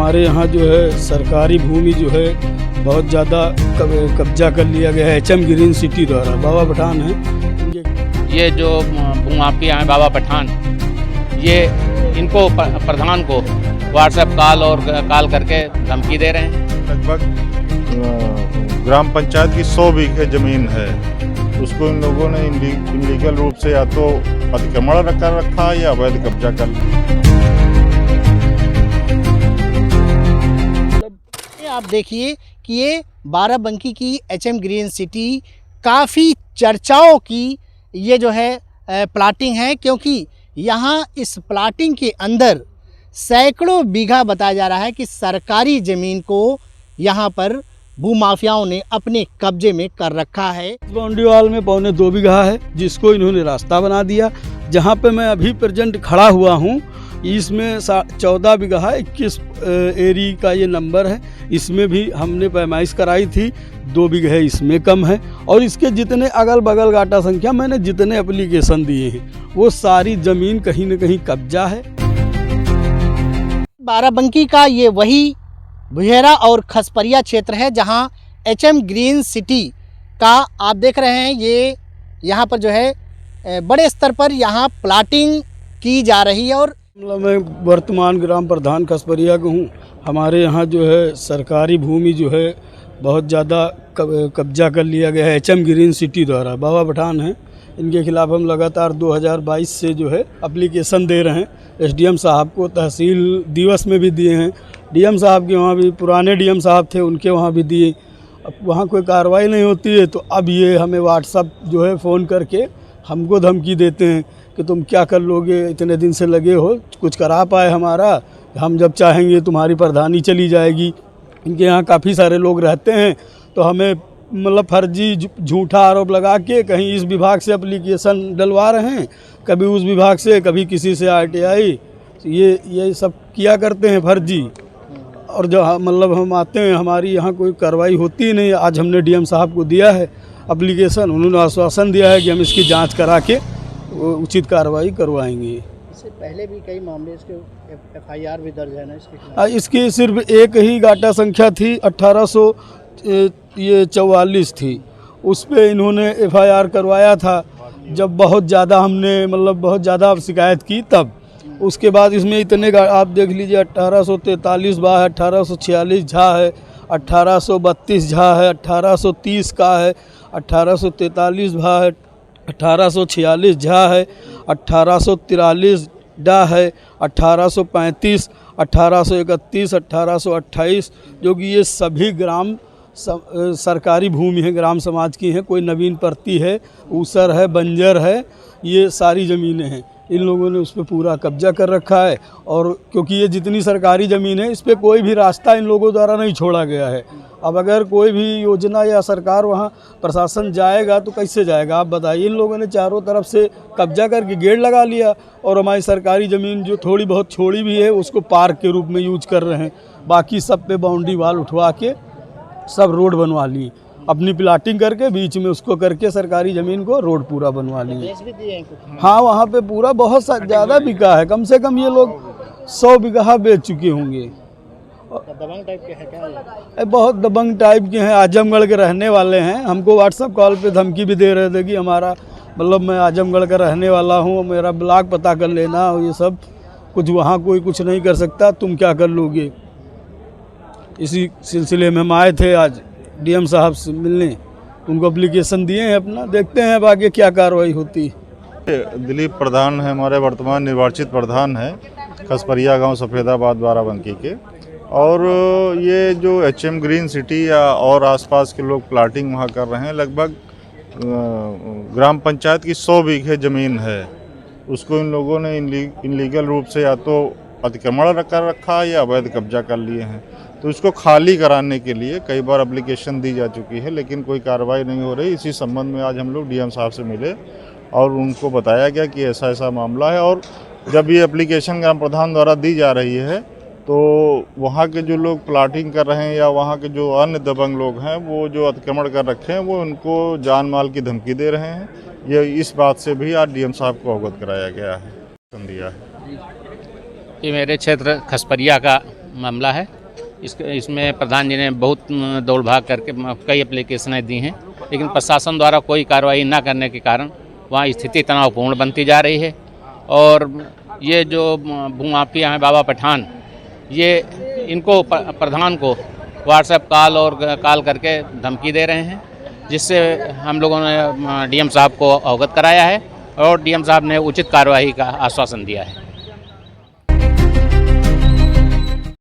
हमारे यहाँ जो है सरकारी भूमि जो है बहुत ज़्यादा कब्जा कर लिया गया है एचएम ग्रीन सिटी द्वारा। बाबा पठान है, ये जो भूमाफिया हैं बाबा पठान, ये इनको प्रधान को व्हाट्सएप कॉल करके धमकी दे रहे हैं। लगभग ग्राम पंचायत की 100 बीघे जमीन है, उसको इन लोगों ने इलीगल रूप से या तो अतिक्रमण कर रखा या अवैध कब्जा कर लिया। आप देखिए कि ये बाराबंकी की एचएम ग्रीन सिटी काफ़ी चर्चाओं की ये जो है प्लाटिंग है, क्योंकि यहाँ इस प्लाटिंग के अंदर सैकड़ों बीघा बताया जा रहा है कि सरकारी ज़मीन को यहाँ पर भूमाफियाओं ने अपने कब्जे में कर रखा है। बाउंड्री वॉल में 2.25 बीघा है, जिसको इन्होंने रास्ता बना दिया। जहाँ पे मैं अभी प्रेजेंट खड़ा हुआ हूँ, इसमें 14 बीघा 21 एरी का ये नंबर है। इसमें भी हमने पैमाइश कराई थी, 2 बीघे इसमें कम है। और इसके जितने अगल बगल गाटा संख्या मैंने जितने एप्लीकेशन दिए हैं, वो सारी ज़मीन कहीं न कहीं कब्जा है। बाराबंकी का ये वही बुहेरा और खसपरिया क्षेत्र है जहाँ एचएम ग्रीन सिटी का आप देख रहे हैं। ये यहाँ पर जो है बड़े स्तर पर यहाँ प्लाटिंग की जा रही है। और मैं वर्तमान ग्राम प्रधान खसपरिया का हूँ। हमारे यहाँ जो है सरकारी भूमि जो है बहुत ज़्यादा कब्जा कर लिया गया है एचएम ग्रीन सिटी द्वारा। बाबा पठान हैं, इनके खिलाफ़ हम लगातार 2022 से जो है एप्लीकेशन दे रहे हैं। एसडीएम साहब को तहसील दिवस में भी दिए हैं, डीएम साहब के वहाँ भी, पुराने डीएम साहब थे उनके वहाँ भी दिए। अब वहाँ कोई कार्रवाई नहीं होती है, तो अब ये हमें व्हाट्सअप जो है फ़ोन करके हमको धमकी देते हैं कि तुम क्या कर लोगे, इतने दिन से लगे हो, कुछ करा पाए हमारा, हम जब चाहेंगे तुम्हारी प्रधानी चली जाएगी। इनके यहाँ काफ़ी सारे लोग रहते हैं, तो हमें मतलब फर्जी झूठा आरोप लगा के कहीं इस विभाग से एप्लीकेशन डलवा रहे हैं, कभी उस विभाग से, कभी किसी से आरटीआई, ये सब किया करते हैं फर्जी। और जो मतलब हम आते हैं, हमारी यहाँ कोई कार्रवाई होती नहीं। आज हमने डीएम साहब को दिया है एप्लीकेशन, उन्होंने आश्वासन दिया है कि हम इसकी जांच करा के उचित कार्रवाई करवाएंगे। इससे पहले भी कई मामले इसके एफआईआर भी दर्ज है ना इसके खिलाफ? इसकी सिर्फ एक ही गाटा संख्या थी, 1844 थी, उस पे इन्होंने एफआईआर करवाया था। जब बहुत ज़्यादा हमने मतलब बहुत ज़्यादा शिकायत की, तब उसके बाद इसमें इतने आप देख लीजिए, 1843 बा है, 1846 झा है, 1832 झा है, 1830 का है, 1843 भा है, 1846 झा है, 1843 डा है, 1835, 1831, 1828, जो कि ये सभी ग्राम सरकारी भूमि है, ग्राम समाज की हैं। कोई नवीन परती है, ऊसर है, बंजर है, ये सारी ज़मीनें हैं। इन लोगों ने उस पर पूरा कब्जा कर रखा है। और क्योंकि ये जितनी सरकारी ज़मीन है, इस पर कोई भी रास्ता इन लोगों द्वारा नहीं छोड़ा गया है। अब अगर कोई भी योजना या सरकार वहाँ प्रशासन जाएगा तो कैसे जाएगा, आप बताइए। इन लोगों ने चारों तरफ से कब्जा करके गेट लगा लिया, और हमारी सरकारी ज़मीन जो थोड़ी बहुत छोड़ी भी है, उसको पार्क के रूप में यूज कर रहे हैं। बाकी सब पे बाउंड्री वाल उठवा के सब रोड बनवा ली, अपनी प्लाटिंग करके बीच में उसको करके सरकारी ज़मीन को रोड पूरा बनवा लिए। हाँ, वहाँ पे पूरा बहुत ज़्यादा बिका है, कम से कम ये लोग 100 बीघा बेच चुके होंगे। दबंग टाइप के हैं क्या? बहुत दबंग टाइप के हैं, आजमगढ़ के रहने वाले हैं। हमको व्हाट्सअप कॉल पे धमकी भी दे रहे थे कि हमारा मतलब मैं आजमगढ़ का रहने वाला हूँ, मेरा ब्लॉक पता कर लेना, और ये सब कुछ वहाँ कोई कुछ नहीं कर सकता, तुम क्या कर लोगे। इसी सिलसिले में हम आए थे आज डीएम साहब से मिलने, उनको एप्लीकेशन दिए हैं अपना, देखते हैं अब आगे क्या कार्रवाई होती है। दिलीप प्रधान है, हमारे वर्तमान निर्वाचित प्रधान है खसपरिया गांव सफ़ेदाबाद बाराबंकी के। और ये जो एचएम ग्रीन सिटी या और आसपास के लोग प्लाटिंग वहाँ कर रहे हैं, लगभग ग्राम पंचायत की 100 बीघे ज़मीन है, उसको इन लोगों ने इलीगल रूप से या तो अतिक्रमण कर रखा या अवैध कब्जा कर लिए हैं। तो इसको खाली कराने के लिए कई बार एप्लीकेशन दी जा चुकी है, लेकिन कोई कार्रवाई नहीं हो रही। इसी संबंध में आज हम लोग डीएम साहब से मिले और उनको बताया गया कि ऐसा ऐसा मामला है। और जब ये एप्लीकेशन ग्राम प्रधान द्वारा दी जा रही है, तो वहाँ के जो लोग प्लाटिंग कर रहे हैं या वहाँ के जो अन्य दबंग लोग हैं, वो जो अतिक्रमण कर रखे हैं, वो उनको जान माल की धमकी दे रहे हैं। ये इस बात से भी आज डीएम साहब को अवगत कराया गया है, दिया है। ये मेरे क्षेत्र खसपरिया का मामला है। इसमें प्रधान जी ने बहुत दौड़ भाग करके कई एप्लीकेशनें दी हैं, लेकिन प्रशासन द्वारा कोई कार्रवाई न करने के कारण वहाँ स्थिति तनावपूर्ण बनती जा रही है। और ये जो भूमाफिया हैं बाबा पठान, ये इनको प्रधान को व्हाट्सएप कॉल करके धमकी दे रहे हैं, जिससे हम लोगों ने डीएम साहब को अवगत कराया है और डीएम साहब ने उचित कार्रवाई का आश्वासन दिया है।